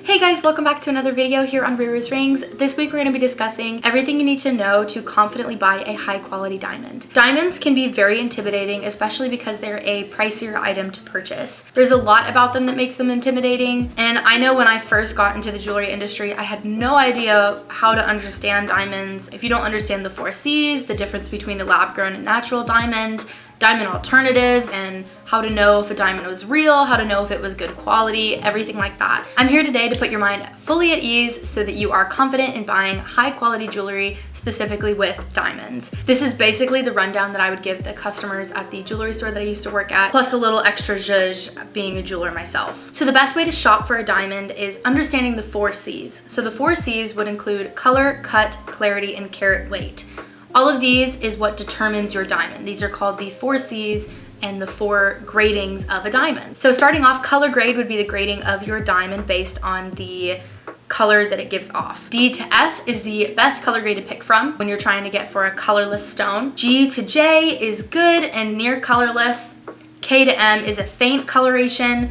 Hey guys, welcome back to another video here on byeeeee Rings. This week we're going to be discussing everything you need to know to confidently buy a high quality diamond. Diamonds can be very intimidating, especially because they're a pricier item to purchase. There's a lot about them that makes them intimidating, and I know when I first got into the jewelry industry, I had no idea how to understand diamonds. If you don't understand the 4 C's, the difference between a lab-grown and natural diamond alternatives, and how to know if a diamond was real, how to know if it was good quality, everything like that. I'm here today to put your mind fully at ease so that you are confident in buying high quality jewelry, specifically with diamonds. This is basically the rundown that I would give the customers at the jewelry store that I used to work at, plus a little extra zhuzh being a jeweler myself. So the best way to shop for a diamond is understanding the 4 C's. So the 4 C's would include color, cut, clarity, and carat weight. All of these is what determines your diamond. These are called the 4 C's and the 4 gradings of a diamond. So starting off, color grade would be the grading of your diamond based on the color that it gives off. D to F is the best color grade to pick from when you're trying to get for a colorless stone. G to J is good and near colorless. K to M is a faint coloration.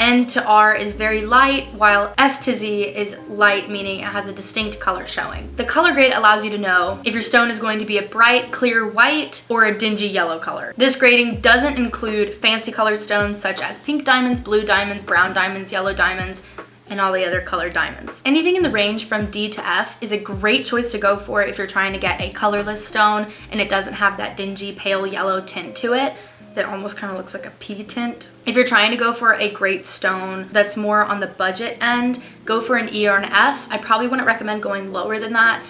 N to R is very light, while S to Z is light, meaning it has a distinct color showing. The color grade allows you to know if your stone is going to be a bright, clear white or a dingy yellow color. This grading doesn't include fancy colored stones such as pink diamonds, blue diamonds, brown diamonds, yellow diamonds, and all the other colored diamonds. Anything in the range from D to F is a great choice to go for if you're trying to get a colorless stone and it doesn't have that dingy pale yellow tint to it that almost kind of looks like a pea tint. If you're trying to go for a great stone that's more on the budget end, go for an E or an F. I probably wouldn't recommend going lower than that.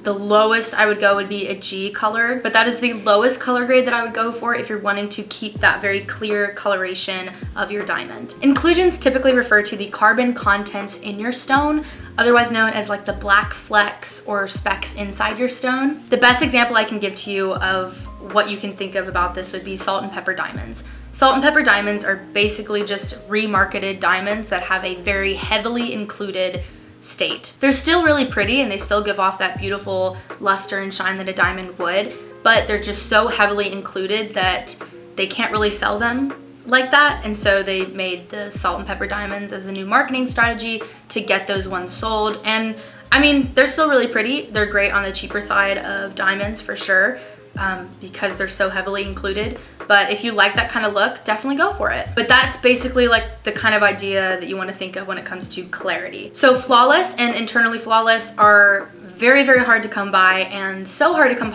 The lowest I would go would be a G colored, but that is the lowest color grade that I would go for if you're wanting to keep that very clear coloration of your diamond. Inclusions typically refer to the carbon contents in your stone, otherwise known as like the black flecks or specks inside your stone. The best example I can give to you of what you can think of about this would be salt and pepper diamonds. Salt and pepper diamonds are basically just remarketed diamonds that have a very heavily included state. They're still really pretty and they still give off that beautiful luster and shine that a diamond would, but they're just so heavily included that they can't really sell them like that, and so they made the salt and pepper diamonds as a new marketing strategy to get those ones sold. And I mean, they're still really pretty. They're great on the cheaper side of diamonds for sure, because they're so heavily included. But if you like that kind of look, definitely go for it. But that's basically like the kind of idea that you want to think of when it comes to clarity. So flawless and internally flawless are very, very hard to come by, and so hard to come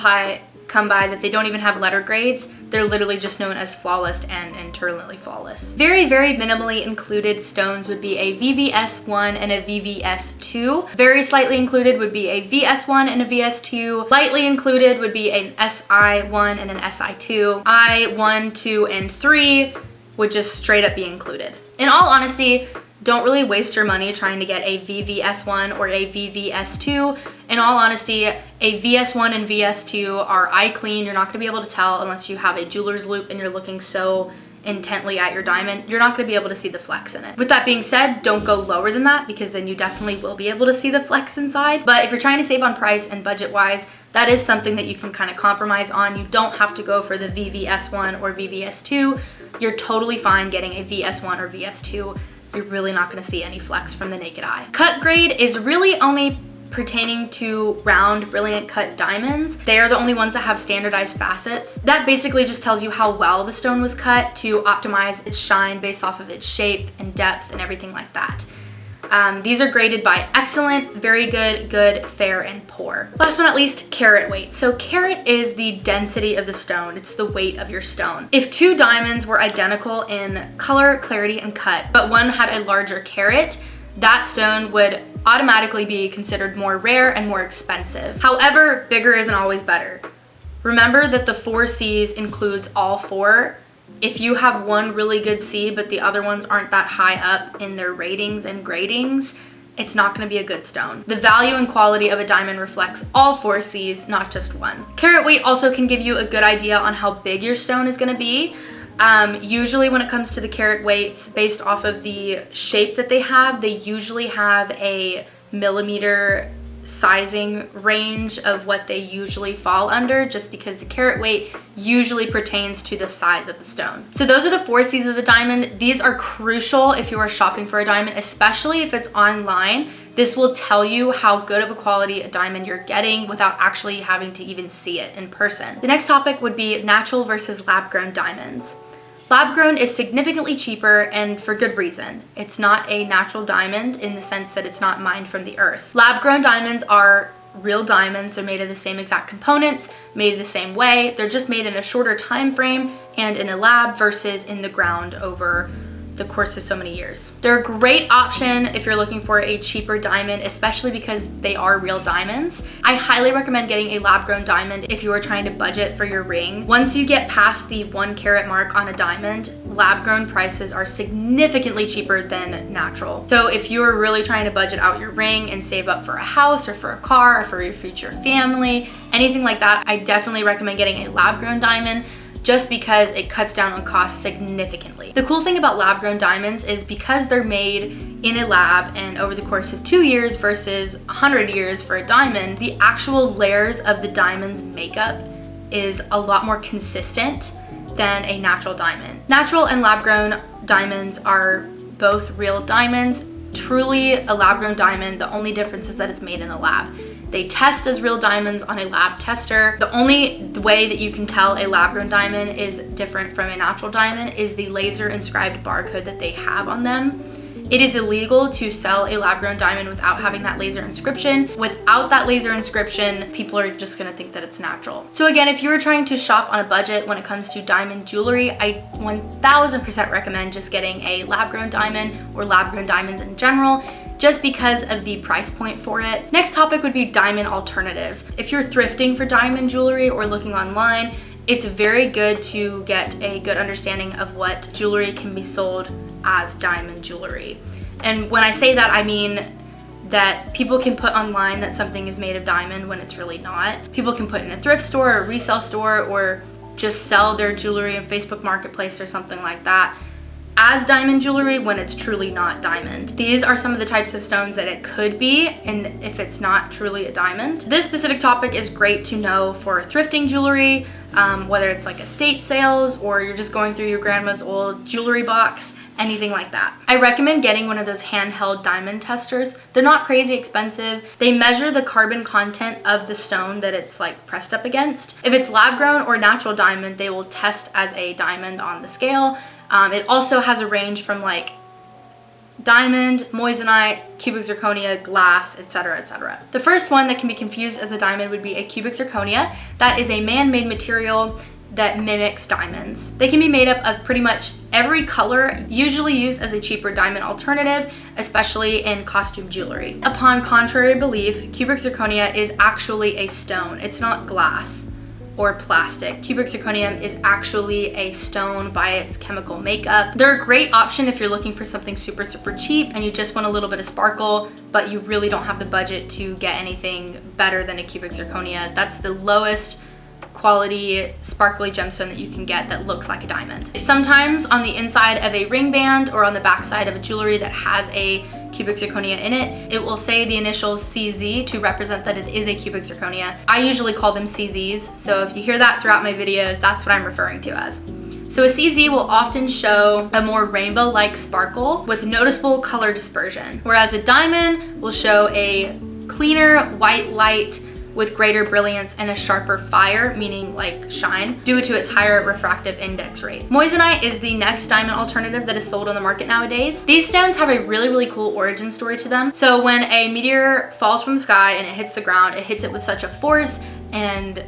by that they don't even have letter grades. They're literally just known as flawless and internally flawless. Very, very minimally included stones would be a VVS1 and a VVS2. Very slightly included would be a VS1 and a VS2. Lightly included would be an SI1 and an SI2. I1, 2, and 3 would just straight up be included. In all honesty, don't really waste your money trying to get a VVS1 or a VVS2. In all honesty, a VS1 and VS2 are eye clean. You're not gonna be able to tell unless you have a jeweler's loupe and you're looking so intently at your diamond. You're not gonna be able to see the flecks in it. With that being said, don't go lower than that, because then you definitely will be able to see the flecks inside. But if you're trying to save on price and budget wise, that is something that you can kind of compromise on. You don't have to go for the VVS1 or VVS2. You're totally fine getting a VS1 or VS2. You're really not gonna see any flecks from the naked eye. Cut grade is really only pertaining to round, brilliant cut diamonds. They are the only ones that have standardized facets. That basically just tells you how well the stone was cut to optimize its shine based off of its shape and depth and everything like that. These are graded by excellent, very good, good, fair, and poor. Last but not least, carat weight. So carat is the density of the stone. It's the weight of your stone. If 2 diamonds were identical in color, clarity, and cut, but one had a larger carat, that stone would automatically be considered more rare and more expensive. However, bigger isn't always better. Remember that the 4 C's includes all 4. If you have one really good C, but the other ones aren't that high up in their ratings and gradings, it's not gonna be a good stone. The value and quality of a diamond reflects all 4 C's, not just one. Carat weight also can give you a good idea on how big your stone is gonna be. Usually when it comes to the carat weights, based off of the shape that they usually have a millimeter sizing range of what they usually fall under, just because the carat weight usually pertains to the size of the stone. So those are the 4 C's of the diamond. These are crucial if you are shopping for a diamond, especially if it's online. This will tell you how good of a quality a diamond you're getting without actually having to even see it in person. The next topic would be natural versus lab-grown diamonds. Lab-grown is significantly cheaper, and for good reason. It's not a natural diamond in the sense that it's not mined from the earth. Lab-grown diamonds are real diamonds. They're made of the same exact components, made the same way. They're just made in a shorter time frame and in a lab versus in the ground over the course of so many years. They're a great option if you're looking for a cheaper diamond, especially because they are real diamonds. I highly recommend getting a lab-grown diamond if you are trying to budget for your ring. Once you get past the 1 carat mark on a diamond, lab-grown prices are significantly cheaper than natural. So if you're really trying to budget out your ring and save up for a house or for a car or for your future family, anything like that, I definitely recommend getting a lab-grown diamond, just because it cuts down on costs significantly. The cool thing about lab-grown diamonds is because they're made in a lab and over the course of 2 years versus 100 years for a diamond, the actual layers of the diamond's makeup is a lot more consistent than a natural diamond. Natural and lab-grown diamonds are both real diamonds. Truly a lab-grown diamond, the only difference is that it's made in a lab. They test as real diamonds on a lab tester. The only way that you can tell a lab-grown diamond is different from a natural diamond is the laser inscribed barcode that they have on them. It is illegal to sell a lab-grown diamond without having that laser inscription. Without that laser inscription, people are just gonna think that it's natural. So again, if you're trying to shop on a budget when it comes to diamond jewelry, I 1000% recommend just getting a lab-grown diamond or lab-grown diamonds in general, just because of the price point for it. Next topic would be diamond alternatives. If you're thrifting for diamond jewelry or looking online, it's very good to get a good understanding of what jewelry can be sold as diamond jewelry. And when I say that, I mean that people can put online that something is made of diamond when it's really not. People can put in a thrift store or resale store or just sell their jewelry in Facebook Marketplace or something like that as diamond jewelry when it's truly not diamond. These are some of the types of stones that it could be, and if it's not truly a diamond. This specific topic is great to know for thrifting jewelry, whether it's like estate sales or you're just going through your grandma's old jewelry box, anything like that. I recommend getting one of those handheld diamond testers. They're not crazy expensive. They measure the carbon content of the stone that it's like pressed up against. If it's lab grown or natural diamond, they will test as a diamond on the scale. It also has a range from like diamond, moissanite, cubic zirconia, glass, etc., etc. The first one that can be confused as a diamond would be a cubic zirconia. That is a man-made material that mimics diamonds. They can be made up of pretty much every color, usually used as a cheaper diamond alternative, especially in costume jewelry. Upon contrary belief, cubic zirconia is actually a stone. It's not glass or plastic. Cubic zirconium is actually a stone by its chemical makeup. They're a great option if you're looking for something super, super cheap and you just want a little bit of sparkle, but you really don't have the budget to get anything better than a cubic zirconia. That's the lowest quality sparkly gemstone that you can get that looks like a diamond. Sometimes on the inside of a ring band or on the back side of a jewelry that has a cubic zirconia in it, it will say the initials CZ to represent that it is a cubic zirconia. I usually call them CZs, so if you hear that throughout my videos, that's what I'm referring to as. So a CZ will often show a more rainbow-like sparkle with noticeable color dispersion, whereas a diamond will show a cleaner white light with greater brilliance and a sharper fire, meaning like shine, due to its higher refractive index rate. Moissanite is the next diamond alternative that is sold on the market nowadays. These stones have a really, really cool origin story to them. So when a meteor falls from the sky and it hits the ground, it hits it with such a force and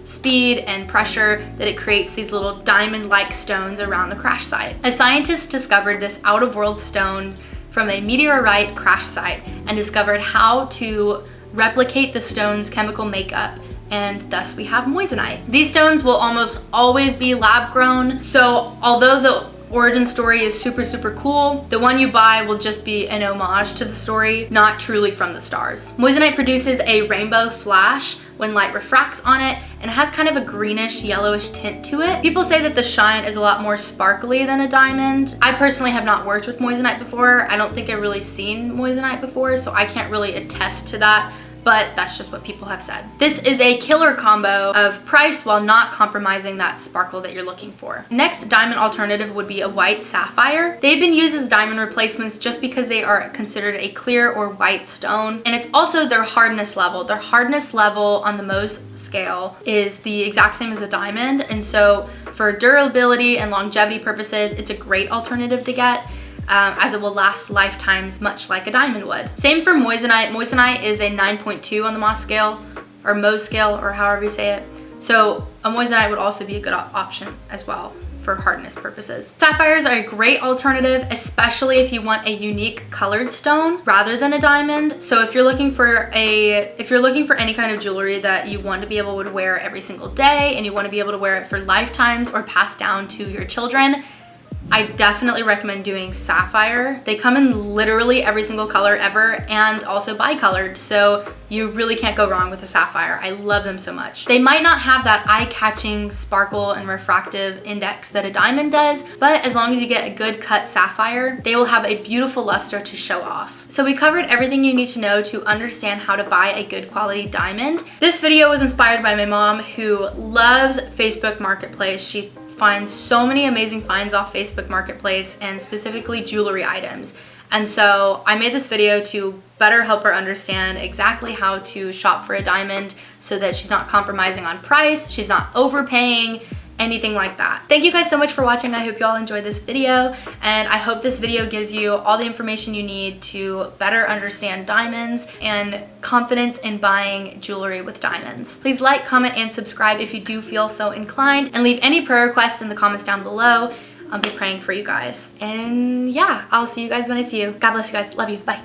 speed and pressure that it creates these little diamond-like stones around the crash site. A scientist discovered this out-of-world stone from a meteorite crash site and discovered how to replicate the stone's chemical makeup, and thus we have moissanite. These stones will almost always be lab grown, so although the origin story is super, super cool, the one you buy will just be an homage to the story, not truly from the stars. Moissanite produces a rainbow flash when light refracts on it and has kind of a greenish yellowish tint to it. People say that the shine is a lot more sparkly than a diamond. I personally have not worked with moissanite before. I don't think I've really seen moissanite before, so I can't really attest to that, but that's just what people have said. This is a killer combo of price while not compromising that sparkle that you're looking for. Next diamond alternative would be a white sapphire. They've been used as diamond replacements just because they are considered a clear or white stone, and it's also their hardness level. Their hardness level on the Mohs scale is the exact same as a diamond, and so for durability and longevity purposes, it's a great alternative to get. As it will last lifetimes, much like a diamond would. Same for moissanite. Moissanite is a 9.2 on the Mohs scale, or Mohs scale, or however you say it. So a moissanite would also be a good option as well for hardness purposes. Sapphires are a great alternative, especially if you want a unique colored stone rather than a diamond. So if you're looking for any kind of jewelry that you want to be able to wear every single day, and you want to be able to wear it for lifetimes or pass down to your children, I definitely recommend doing sapphire. They come in literally every single color ever, and also bicolored, so you really can't go wrong with a sapphire. I love them so much. They might not have that eye-catching sparkle and refractive index that a diamond does, but as long as you get a good cut sapphire, they will have a beautiful luster to show off. So we covered everything you need to know to understand how to buy a good quality diamond. This video was inspired by my mom, who loves Facebook Marketplace. She finds so many amazing finds off Facebook Marketplace, and specifically jewelry items. And so I made this video to better help her understand exactly how to shop for a diamond so that she's not compromising on price, she's not overpaying, anything like that. Thank you guys so much for watching. I hope you all enjoyed this video, and I hope this video gives you all the information you need to better understand diamonds and confidence in buying jewelry with diamonds. Please like, comment, and subscribe if you do feel so inclined, and leave any prayer requests in the comments down below. I'll be praying for you guys. And yeah, I'll see you guys when I see you. God bless you guys. Love you. Bye.